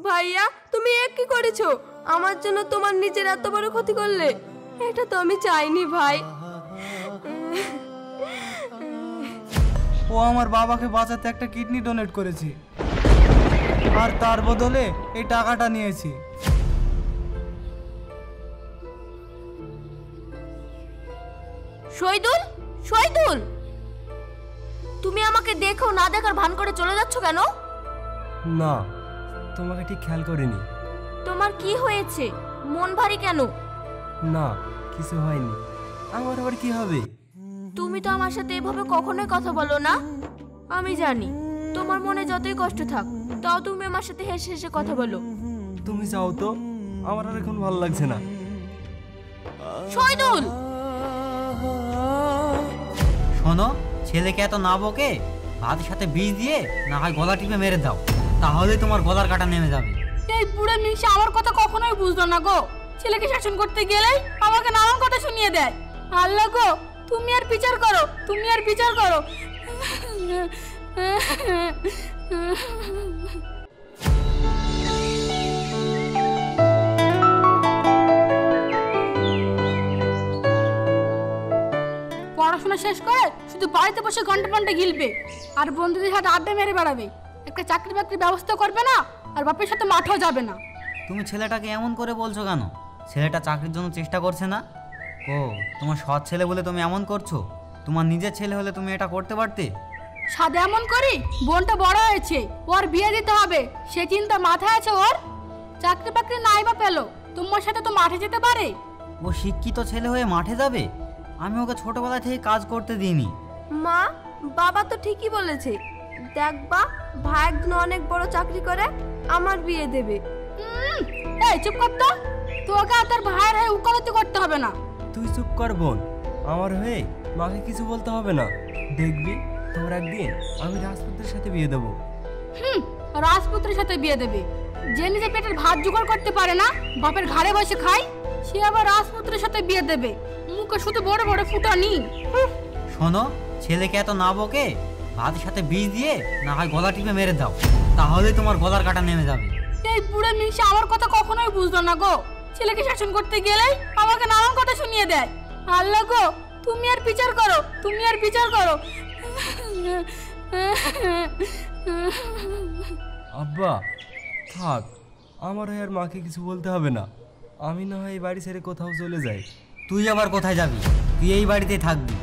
ভাইয়া তুমি এ কি করেছো? আমার জন্য তোমার নিজের এত বড় ক্ষতি করলে, এটা তো আমি চাইনি ভাই। ও আমার বাবাকে বাঁচাতে একটা কিডনি ডোনেট করেছে, আর তার বদলে এই টাকাটা নিয়েছি। শহীদুল, শহীদুল, তুমি আমাকে দেখো না দেখার ভান করে চলে যাচ্ছ কেন? না, তোমাকে ঠিক খেয়াল করিনি। তোমার কি হয়েছে? মন ভারী কেন? না, কিছু হয়নি। আমার আবার কি হবে? তুমি তো আমার সাথে এভাবে কখনোই কথা বলো না। আমি জানি তোমার মনে যতই কষ্ট থাক, তাও তুমি আমার সাথে হেসে হেসে কথা বলো। তুমি যাও তো, আমার আর এখন ভালো লাগছে না। শহীদুল, শোনো, ছেলেকে এত না বকে ভাতের সাথে বিষ দিয়ে না হয় গলা টিপে মেরে দাও, তাহলে তোমার গলার কাটা নেমে যাবে। এই বুড়ো মিশা আমার কথা কখনোই বুঝলো না গো। ছেলেকে শাসন করতে গেলেই আমাকে নানান কথা শুনিয়ে দেয়। আল্লাহ গো, তুমি আর বিচার করো, তুমি আর বিচার করো। পড়াশোনা শেষ করে শুধু বাড়িতে বসে ঘন্টা ঘন্টা গিলবে আর বন্ধুদের সাথে আড্ডা মেরে বেড়াবে। একটা চাকরি বাকরির ব্যবস্থা করবে না, আর বাপের সাথে মাঠেও যাবে না। তুমি ছেলেটাকে এমন করে বলছো কেন? ছেলেটা চাকরির জন্য চেষ্টা করছে না? ও তোমার সৎ ছেলে বলে তুমি এমন করছো? তোমার নিজের ছেলে হলে তুমি এটা করতে পারতে? সাদে এমন করি, বোনটা বড় হয়েছে, ওর বিয়ে দিতে হবে, সে চিন্তা মাথায় আছে ওর। চাকরি বাকরি নাই বা পেলো, তোমার সাথে তো মাঠে যেতে পারে। ও শিক্ষিত ছেলে হয়ে মাঠে যাবে? আমি ওকে ছোটবেলা থেকে কাজ করতে দিইনি। মা বাবা তো ঠিকই বলেছে। দেখবা ভাই একদিন অনেক বড় চাকরি করে আমার বিয়ে দেবে। এই চুপ কর তো, তোকে আর তোর ভাইয়ের হয়ে উকালতি করতে হবে না। তুই চুপ কর বোন, আমার হয়ে মাকে কিছু বলতে হবে না। দেখবি তোর একদিন আমি রাজপুত্রের সাথে বিয়ে দেবো। রাজপুত্রের সাথে বিয়ে দেবে? যে নিজে পেটের ভাত জোগাড় করতে পারে না, বাপের ঘাড়ে বসে খায়, সে আবার রাজপুত্রের সাথে বিয়ে দেবে? মুখে শুধু বড় বড় ফুটানি। শোনো, ছেলেকে এত না বকে ভাতের সাথে বিষ দিয়ে না হয় গলা টিপে মেরে দাও, তাহলে তোমার গলার কাটা নেমে যাবে। এই বুড়ো মিশা আমার কথা কখনোই বুঝলো না গো। ছেলেকে শাসন করতে গেলেই আমাকে নানান কথা শুনিয়ে দেয়। আল্লাহ গো, তুমি আর বিচার করো, তুমি আর বিচার করো। আব্বা থাক, আমার হয়ে আর মাকে কিছু বলতে হবে না। আমি না হয় এই বাড়ি ছেড়ে কোথাও চলে যাই। তুই আবার কোথায় যাবি? তুই এই বাড়িতেই থাকবি।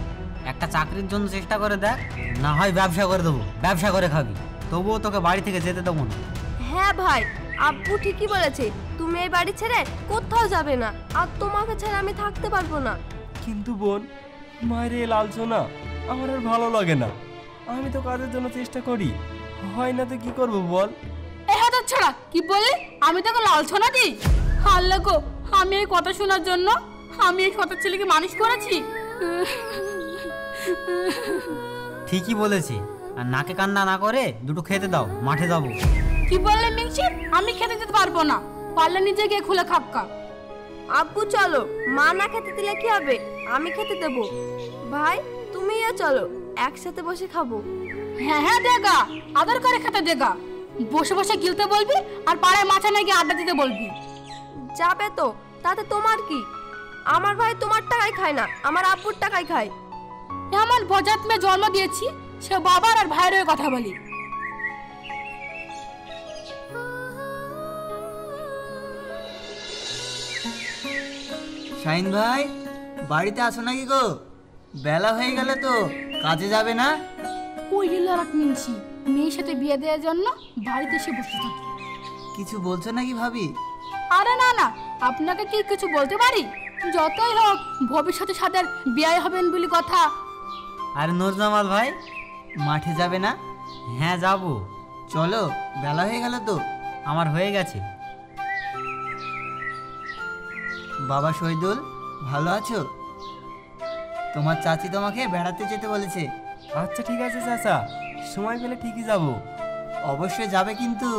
একটা চাকরির জন্য চেষ্টা করে দেখ, না হয় ব্যবসা করে দেবো, ব্যবসা করে খাবি, তবুও তোকে বাড়ি থেকে যেতে দেবো না। হ্যাঁ ভাই, আব্বু ঠিকই বলেছে, তুমি এই বাড়ি ছেড়ে কোথাও যাবে না, আর তোমাকে ছেড়ে আমি থাকতে পারবো না। কিন্তু বোন, মায়ের এই লালসোনা আমার আর ভালো লাগে না। আমি তো কাজের জন্য চেষ্টা করি, হয় না তো কি করবো বল? এই হাত ছাড়া কি বললি? আমি তোকে লালছনা দিই? আল্লাহ গো, আমি এই কথা শোনার জন্য আমি এই সৎ ছেলেকে মানুষ করেছি। ঠিকই বলেছি, আর নাকে কান্না না করে দুটো খেতে দাও, মাঠে যাবো। কি বললে মিংসি? আমি খেতে যেতে পারবো না, পারলে নিজে গিয়ে খুলে খাক্কা। আব্বু চলো, মা না খেতে দিলে কি হবে, আমি খেতে দেবো। ভাই তুমিও চলো, একসাথে বসে খাবো। হ্যাঁ হ্যাঁ দেগা, আদর করে খেতে দেগা। বসে বসে গিলতে বলবি আর পাড়ায় মাথায় গিয়ে আড্ডা দিতে বলবি। যাবে তো, তাতে তোমার কি? আমার ভাই তোমার টাকায় খায় না, আমার আব্বুর টাকায় খায়। এমন বজাত মেয়ে জন্ম দিয়েছি, সে বাবার আর ভাইয়ের হয়ে কথা বলি। শাহিন ভাই, বাড়িতে আসো নাকি গো? বেলা হয়ে গেল তো, কাজে যাবে না? ওই লারাক মিনছি মেয়ের সাথে বিয়ে দেওয়ার জন্য বাড়িতে এসে বসে থাকি। কিছু বলছো নাকি ভাবি? আরে না না, আপনাকে কি কিছু বলতে পারি? যতই হোক ভবিষ্যতে সাথে বিয়ে হবেন বলে কথা। আর নজরুল ভাই, মাঠে যাবে না? হ্যাঁ যাবো। চলো, বেলা হয়ে গেল তো। আমার হয়ে গেছে। বাবা শহীদুল, ভালো আছো? তোমার চাচি তোমাকে বেড়াতে যেতে বলেছে। আচ্ছা ঠিক আছে চাচা, সময় পেলে ঠিকই যাব। অবশ্যই যাবে কিন্তু।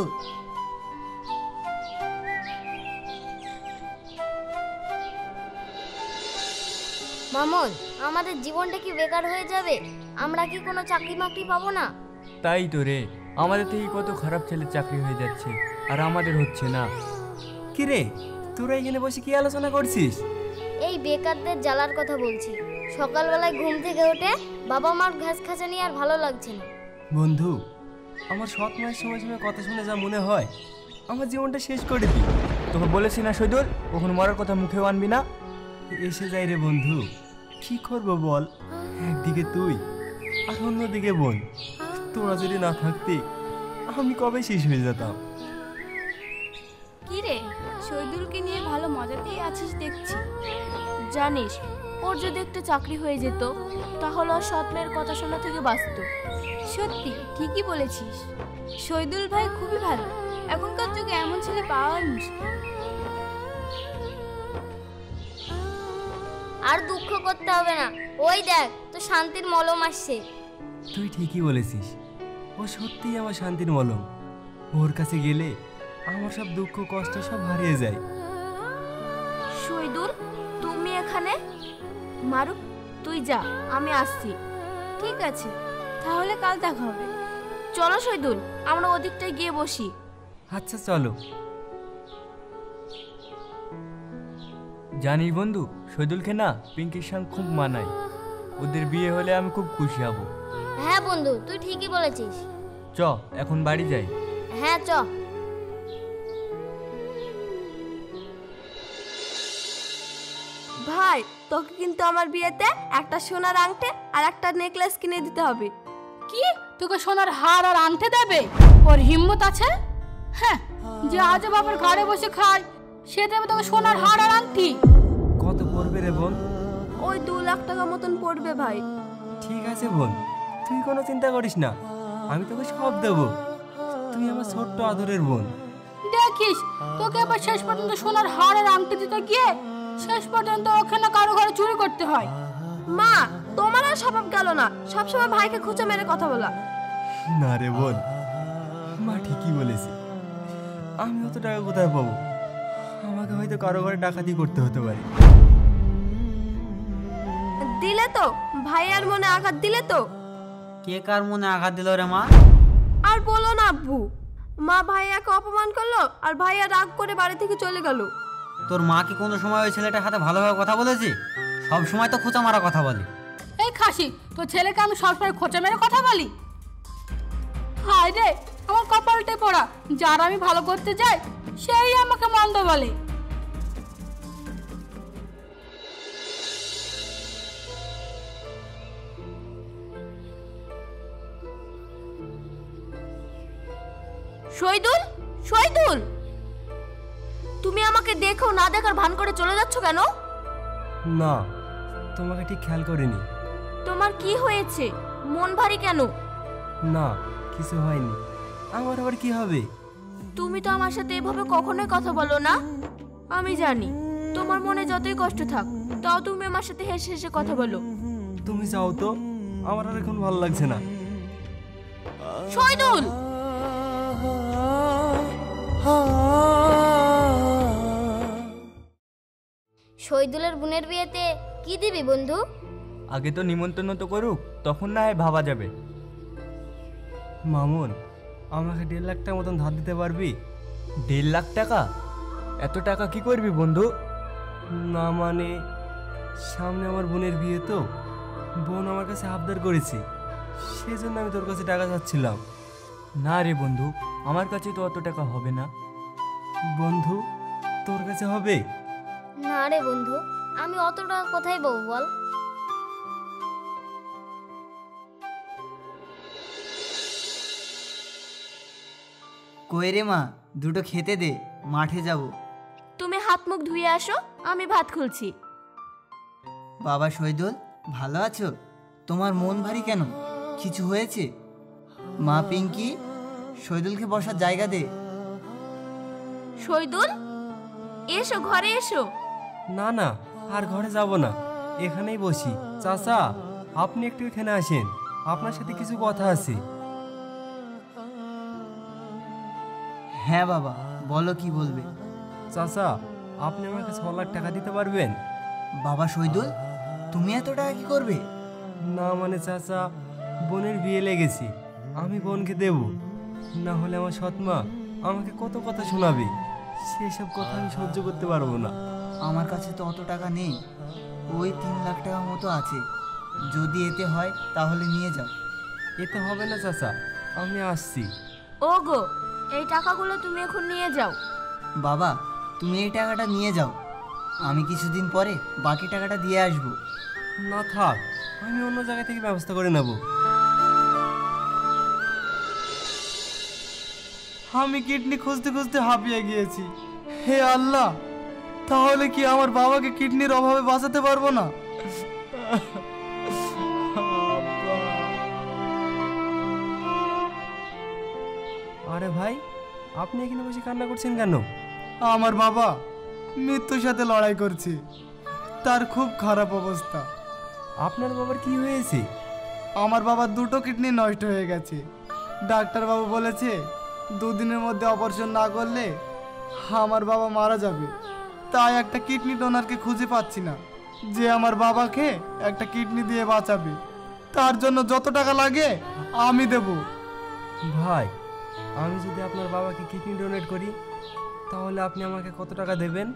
মামুন, আমাদের জীবনটা কি বেকার হয়ে যাবে? আমরা কি কোনো চাকরি বাকরি পাবো না? তাই তো রে, আমাদের থেকে কত খারাপ ছেলের চাকরি হয়ে যাচ্ছে আর আমাদের হচ্ছে না। কি রে, তোরা এখানে বসে কি আলোচনা করছিস? এই বেকারদের জ্বালার কথা বলছি। সকালবেলায় ঘুম থেকে উঠে বাবা মার ঘাস খাঁচানি আর ভালো লাগছে না। বন্ধু, আমার সৎ মায়ের সময় সময় কথা শুনে যা মনে হয় আমার জীবনটা শেষ করে দি। তোকে বলেছি না শহীদুল, কখনো মরার কথা মুখেও আনবি না। এসে যাই রে বন্ধু, কি করবো বল? একদিকে তুই আর অন্যদিকে বোন। তোরা যদি না থাকতি আমি কবে শেষ হয়ে যেতাম। কি রে, শহীদুলকে নিয়ে ভালো মজাতেই আছিস দেখছি। জানিস, ওর যদি একটা চাকরি হয়ে যেত তাহলে ওর সৎ মেয়ের কথা শোনা থেকে বাঁচত। সত্যি ঠিকই বলেছিস, শহীদুল ভাই খুবই ভালো। এখনকার যুগে এমন ছেলে পাওয়াই মুশকিল। আর দুঃখ করতে হবে না, ওই দেখ তো শান্তির মলম আসছে। তুই ঠিকই বলেছিস, ও সত্যিই আমার শান্তির মলম। ওর কাছে গেলে আমার সব দুঃখ কষ্ট সব হারিয়ে যায়। শহীদুল, তুমি এখানে? মারু, তুই যা, আমি আসছি। ঠিক আছে, তাহলে কাল দেখা হবে। চলো শহীদুল, আমরা ওদিকটায় গিয়ে বসি। আচ্ছা চলো। জানিস বন্ধু, শহীদুলকে না পিঙ্কির সঙ্গে খুব মানায়। ওদের বিয়ে হলে আমি খুব খুশি হব। হ্যাঁ বন্ধু, তুই ঠিকই বলেছিস। চ এখন বাড়ি যাই। হ্যাঁ চ। ভাই, তোকে কিন্তু আমার বিয়েতে একটা সোনার আংটি আর একটা নেকলেস কিনে দিতে হবে। কি, তোকে সোনার হার আর আংটি দেবে? ওর হিম্মত আছে? হ্যাঁ, যে আজ বাবার ঘরে বসে খায় সে দেবে তোকে সোনার হার আর আংটি? কত পড়বে রে বোন? ওই 2 লাখ টাকা মতন পড়বে ভাই। ঠিক আছে বোন, তুই কোনো চিন্তা করিস না, আমি তোকে সব দেবো। তুই আমার ছোট্ট আদরের বোন। দেখিস, তোকে এবার শেষ পর্যন্ত সোনার হার আর আংটি দিতে গিয়ে শেষ পর্যন্ত ওখানে কারো ঘরে চুরি করতে হয়। মা, তোমার আর স্বভাব গেল না সবসময় ভাইকে খুঁচে মেরে কথা বলা। না রে বোন, মা ঠিকই বলেছে। আমি অত টাকা কোথায় পাবো? আমাকে হয়তো কারো ঘরে ডাকাতি করতে হতে পারে। দিলে তো, ভাইয়ার মনে আঘাত দিলে তো। কে কার মনে আঘাত দিল রে মা? আর বলো না আব্বু, মা ভাইয়াকে অপমান করলো আর ভাইয়া রাগ করে বাড়ি থেকে চলে গেল। তোর মা কি কোনো সময় ওই ছেলেটার সাথে ভালোভাবে কথা বলেছে? সব সময় তো খোঁচা মারা কথা বলে। এই খাসি, তোর ছেলেকে আমি সবসময় খোঁচা মেরে কথা বলি? হায় রে, আমার কপালটাই পড়া, যার আমি ভালো করতে যাই সেই আমাকে মন্দ বলে। শহীদুল, শহীদুল, তুমি আমাকে দেখো না দেখার ভান করে চলে যাচ্ছ কেন? না, তোমাকে ঠিক খেয়াল করিনি। তোমার কি হয়েছে? মন ভারী কেন? না, কিছু হয়নি। আমার আবার কি হবে? তুমি তো আমার সাথে এভাবে কখনোই কথা বলো না। আমি জানি তোমার মনে যতই কষ্ট থাক, তাও তুমি আমার সাথে হেসে হেসে কথা বলো। তুমি যাও তো, আমার আর এখন ভালো লাগছে না। শহীদুল, শহীদুলের বোনের বিয়েতে কি দিবি বন্ধু? আগে তো নিমন্ত্রণ তো করুক, তখন না হয় ভাবা যাবে। মামুন, আমাকে 1.5 লাখ টাকা মতন ধার দিতে পারবি? 1.5 লাখ টাকা? এত টাকা কি করবি বন্ধু? না মানে, সামনে আমার বোনের বিয়ে তো, বোন আমার কাছে আবদার করেছে, সেজন্য আমি তোর কাছে টাকা চাচ্ছিলাম। না রে বন্ধু, আমার কাছে তো অত টাকা হবে না। বন্ধু, তোর কাছে হবে? না রে বন্ধু, আমি অত টাকা কোথায় পাবো বল? কই রে মা, দুটো খেতে দে, মাঠে যাব। তুমি হাত মুখ ধুয়ে আসো, আমি ভাত খুলছি। বাবা শহীদুল, ভালো আছো? তোমার মন ভারী কেন? কিছু হয়েছে? মা পিঙ্কি, শহীদুলকে বসার জায়গা দে। শহীদুল, এসো, ঘরে এসো। না না, আর ঘরে যাব না, এখানেই বসি। চাচা, আপনি একটু এখানে আসেন, আপনার সাথে কিছু কথা আছে। হ্যাঁ বাবা, বলো কি বলবে। চাচা, আপনি আমাকে 6 লাখ টাকা দিতে পারবেন? বাবা শহীদুল, তুমি এত টাকা কি করবে? না মানে চাচা, বোনের বিয়ে লেগেছি, আমি বোনকে দেব। না হলে আমার সৎমা আমাকে কত কথা শোনাবে। সেসব কথা আমি সহ্য করতে পারবো না। আমার কাছে তো অত টাকা নেই, ওই 3 লাখ টাকা মতো আছে। যদি এতে হয় তাহলে নিয়ে যাও। এতে হবে না চাচা, আমি আসছি। ওগো, এই টাকাগুলো তুমি এখন নিয়ে যাও। বাবা, তুমি এই টাকাটা নিয়ে যাও, আমি কিছুদিন পরে বাকি টাকাটা দিয়ে আসবো। না থাক, আমি অন্য জায়গা থেকে ব্যবস্থা করে নেব। আমি কিডনি খুঁজতে খুঁজতে হাঁপিয়ে গিয়েছি। হে আল্লাহ, তাহলে কি আমার বাবাকে কিডনির অভাবে বাঁচাতে পারবো না? আরে ভাই, আপনি এখানে বসে কান্না করছেন কেন? আমার বাবা মৃত্যুর সাথে লড়াই করছে, তার খুব খারাপ অবস্থা। আপনার বাবার কি হয়েছে? আমার বাবার 2টো কিডনি নষ্ট হয়ে গেছে। ডাক্তারবাবু বলেছে 2 দিনের মধ্যে অপারেশন না করলে আমার বাবা মারা যাবে। তাই একটা কিডনি ডোনারকে খুঁজে পাচ্ছি না যে আমার বাবাকে একটা কিডনি দিয়ে বাঁচাবে। তার জন্য যত টাকা লাগে আমি দেব। ভাই, আমি যদি আপনার বাবাকে কিডনি ডোনেট করি তাহলে আপনি আমাকে কত টাকা দেবেন?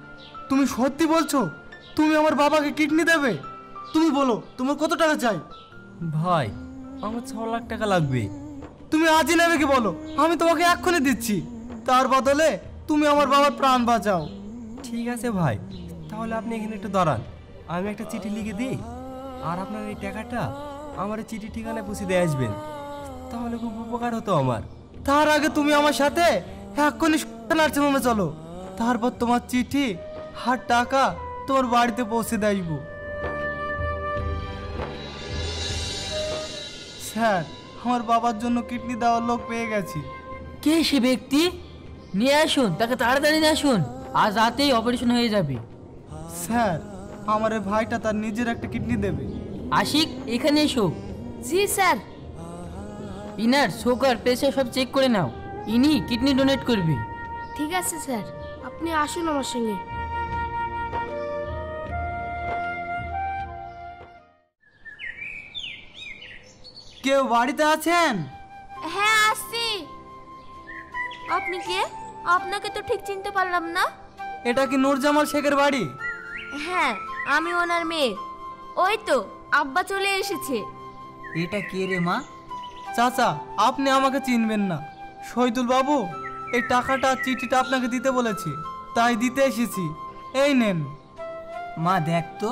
তুমি সত্যি বলছো তুমি আমার বাবাকে কিডনি দেবে? তুমি বলো তোমার কত টাকা চাই? ভাই, আমার 6 লাখ টাকা লাগবে। তুমি আজই নেবে কি বলো, আমি তোমাকে এক্ষুনি দিচ্ছি। তার বদলে তুমি আমার বাবার প্রাণ বাঁচাও। ঠিক আছে ভাই, তাহলে আপনি এখানে একটু দাঁড়ান, আমি একটা চিঠি লিখে দিই, আর আপনার এই টাকাটা আমার এই চিঠি ঠিকানায় পৌঁছে দিয়ে আসবেন, তাহলে খুব উপকার হতো আমার। তার আগে তুমি আমার সাথে এক্ষুনি নার্সিংহোমে চলো, তারপর তোমার চিঠি আর টাকা তোমার বাড়িতে পৌঁছে দিয়ে আসবো। স্যার, আমার বাবার জন্য কিডনি দেওয়ার লোক পেয়ে গেছি। কে সে ব্যক্তি? নিয়ে আসুন, তাকে তাড়াতাড়ি নিয়ে আসুন, আজ রাতেই অপারেশন হয়ে যাবে। স্যার, আমার এই ভাইটা তার নিজের একটা কিডনি দেবে। আশিক, এখানে এসো। জি স্যার। ইনার সুগার প্রেসার সব চেক করে নাও, ইনি কিডনি ডোনেট করবে। ঠিক আছে স্যার, আপনি আসুন আমার সঙ্গে। কেউ বাড়িতে আছেন? হ্যাঁ, আসছি। আপনি কে? আপনাকে তো ঠিক চিনতে পারলাম না। এটা কি নূরজামাল শেখের বাড়ি? হ্যাঁ, আমি ওনার মেয়ে। ওই তো আব্বা চলে এসেছে। এটা কে রে মা? চাচা, আপনি আমাকে চিনবেন না। শহীদুল বাবু এই টাকাটা চিঠিটা আপনাকে দিতে বলেছি, তাই দিতে এসেছি। এই নেন। মা দেখ তো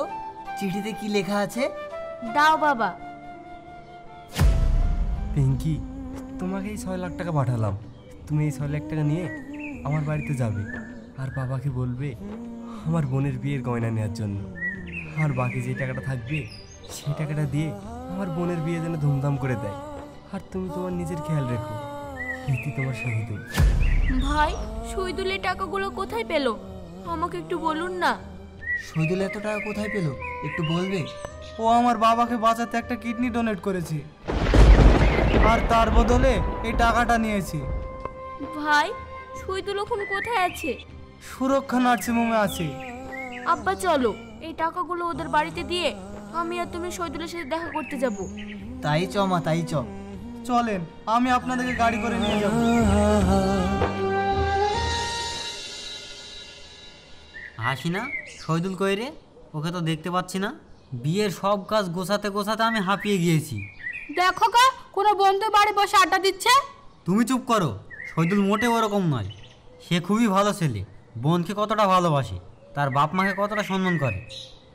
চিঠিতে কি লেখা আছে। দাও বাবা। পিঙ্কি, তোমাকে এই 6 লাখ টাকা পাঠালাম, তুমি এই 6 লাখ টাকা নিয়ে আমার বাড়িতে যাবে, আর বাবাকে বলবে আমার বোনের বিয়ের গয়না নেওয়ার জন্য, আর বাকি যে টাকাটা থাকবে সেই টাকাটা দিয়ে আমার বোনের বিয়ে যেন ধুমধাম করে দেয়। আর তুমি তোমার নিজের খেয়াল রেখো। এটি তোমার শহীদুল। ভাই, শহীদুলের টাকাগুলো কোথায় পেলো আমাকে একটু বলুন না। শহীদুল এত টাকা কোথায় পেলো একটু বলবে? ও আমার বাবাকে বাঁচাতে একটা কিডনি ডোনেট করেছে, আর তার বদলে এই টাকাটা নিয়েছি। ভাই, শহীদুল এখন কোথায় আছে? সুরক্ষা নার্সিংহোমে আছে। আব্বা চলো, এই টাকাগুলো ওদের বাড়িতে দিয়ে আমি আর তুমি শহীদুলের সাথে দেখা করতে যাব। তাই চ মা, তাই চ। চলেন, আমি আপনাদেরকে গাড়ি করে নিয়ে যাব। হাসিনা, শহীদুল কই রে? ওকে তো দেখতে পাচ্ছি না। বিয়ের সব কাজ গোছাতে গোছাতে আমি হাঁপিয়ে গিয়েছি। দেখো কা, কোনো বন্ধু বাড়ি বসে আড্ডা দিচ্ছে। তুমি চুপ করো। শহীদুল মোটেও ওরকম নয়। সে খুবই ভালো ছেলে, বোনকে কতটা ভালোবাসে, তার বাপ মাকে কতটা সম্মান করে।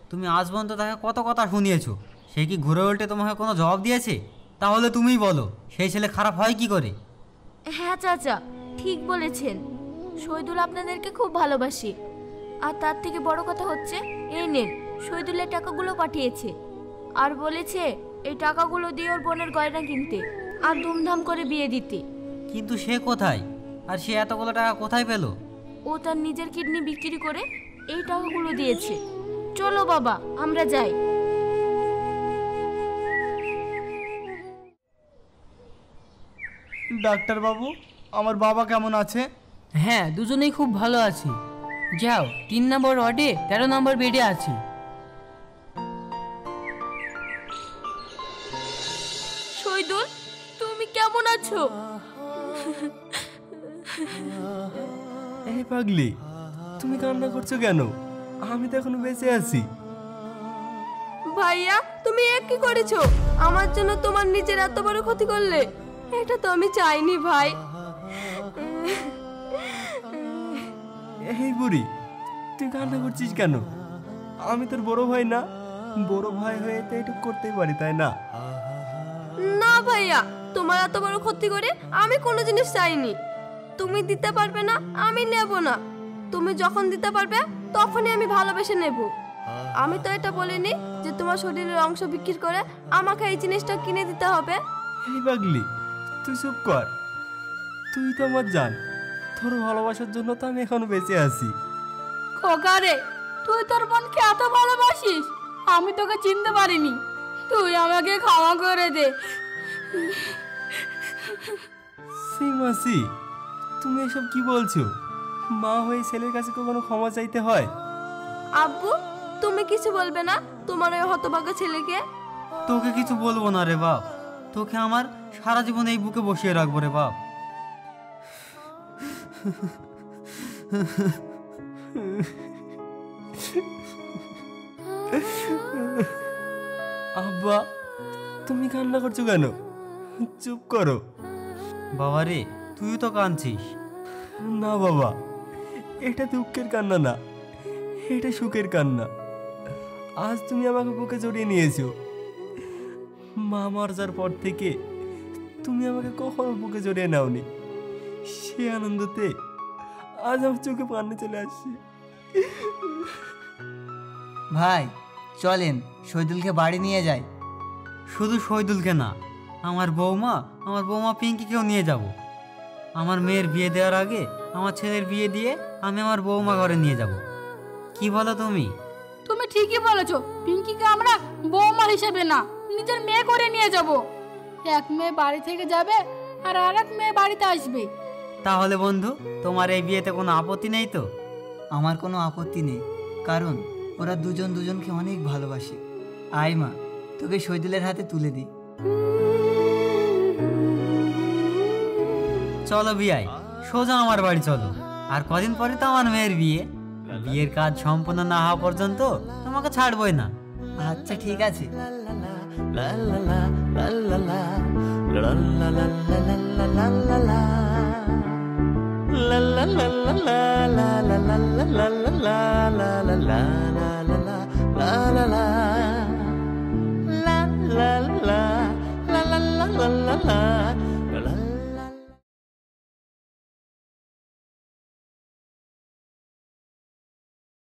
তুমি আজ পর্যন্ত তাকে কত কথা শুনিয়েছো, সে কি ঘুরে উল্টে তোমাকে কোনো জবাব দিয়েছে? তাহলে তুমিই বলো, সেই ছেলে খারাপ হয় কি করে? হ্যাঁ চাচা, ঠিক বলেছেন। শহীদুল আপনাদেরকে খুব ভালোবাসে, আর তার থেকে বড় কথা হচ্ছে এই নেন, শহীদুলের টাকাগুলো পাঠিয়েছে, আর বলেছে এই টাকাগুলো দিয়ে ওর বোনের গয়না কিনতে আর ধুমধাম করে বিয়ে দিতে। কিন্তু সে কোথায়, আর সে এতগুলো টাকা কোথায় পেল? ও তার নিজের কিডনি বিক্রি করে এই টাকাগুলো দিয়েছে। চলো বাবা, আমরা যাই। ডাক্তার বাবু, আমার বাবা কেমন আছে? হ্যাঁ, দুজনেই খুব ভালো আছি। যাও, 3 নম্বর ওয়ার্ডে 13 নম্বর বেডে আছি। শহীদুল, তুমি কেমন আছো? এই পাগলি, তুমি কান্না করছো কেন? আমি তো এখনো বেঁচে আছি। ভাইয়া, তুমি এ কি করেছো? আমার জন্য তোমার নিজের এত বড় ক্ষতি করলে। এটা তো আমি চাইনি ভাই। এই বুড়ি, তুই কান্না করছিস কেন? আমি তোর বড় ভাই না? বড় ভাই হয়ে তো এটুকু করতেই পারি, তাই না? না ভাইয়া, তোমার এত বড় ক্ষতি করে আমি কোনো জিনিস চাইনি। তুমি দিতে পারবে না, আমি নেব না। তুমি যখন দিতে পারবে তখনই আমি ভালোবেসে নেব। আমি তো এটা বলিনি যে তোমার শরীরের অংশ বিক্রি করে আমাকে এই জিনিসটা কিনে দিতে হবে। এই পাগলি, তুই চুপ কর। তুই তো আমার জান। তোর ভালোবাসার জন্য তো আমি এখনো বেঁচে আছি। খোকা রে, তুই তোর বোনকে এত ভালোবাসিস, আমি তোকে চিনতে পারিনি। তুই আমাকে ক্ষমা করে দে। মাসি, তুমি এসব কি বলছো? মা হয়ে ছেলের কাছে কখনো ক্ষমা চাইতে হয়? আব্বু, তুমি কিছু বলবে না তোমার ওই হতভাগা ছেলেকে? তোকে কিছু বলবো না রে বাপ। তোকে আমার সারা জীবন এই বুকে বসিয়ে রাখবো রে বাপ। আব্বা, তুমি কান্না করছো কেন? চুপ করো। বাবা রে, তুইও তো কাঁদছিস। না বাবা, এটা দুঃখের কান্না না, এটা সুখের কান্না। আজ তুমি আমাকে বুকে জড়িয়ে নিয়েছো। মা মারা যাওয়ার পর থেকে তুমি আমাকে কখনো বুকে জড়িয়ে নাওনি। সে আনন্দতে আজ আমার চোখে পানি চলে আসছে। ভাই চলেন, শহীদুলকে বাড়ি নিয়ে যাই। শুধু শহীদুলকে না, আমার বৌমা পিঙ্কিকেও নিয়ে যাব। আমার মেয়ের বিয়ে দেওয়ার আগে আমার ছেলের বিয়ে দিয়ে আমি আমার বৌমা ঘরে নিয়ে যাব। কি বলো তুমি? তুমি ঠিকই বলেছো। পিঙ্কিকে আমরা বৌমা হিসেবে না, নিজের মেয়ে করে নিয়ে যাব। এক মেয়ে বাড়ি থেকে যাবে আর আরেক মেয়ে বাড়িতে আসবে। তাহলে বন্ধু, তোমার এই বিয়েতে কোনো আপত্তি নেই তো? আমার কোনো আপত্তি নেই, কারণ ওরা দুজন দুজনকে অনেক ভালোবাসে। আয় মা, তোকে শহীদুলের হাতে তুলে দিই। চলো বিয়াই, সোজা আমার বাড়ি চলো। আর কদিন পরে তো আমার মেয়ের বিয়ে। বিয়ের কাজ সম্পূর্ণ না হওয়া পর্যন্ত তোমাকে ছাড়বই না। আচ্ছা ঠিক আছে। la la la la la la la la la la la la la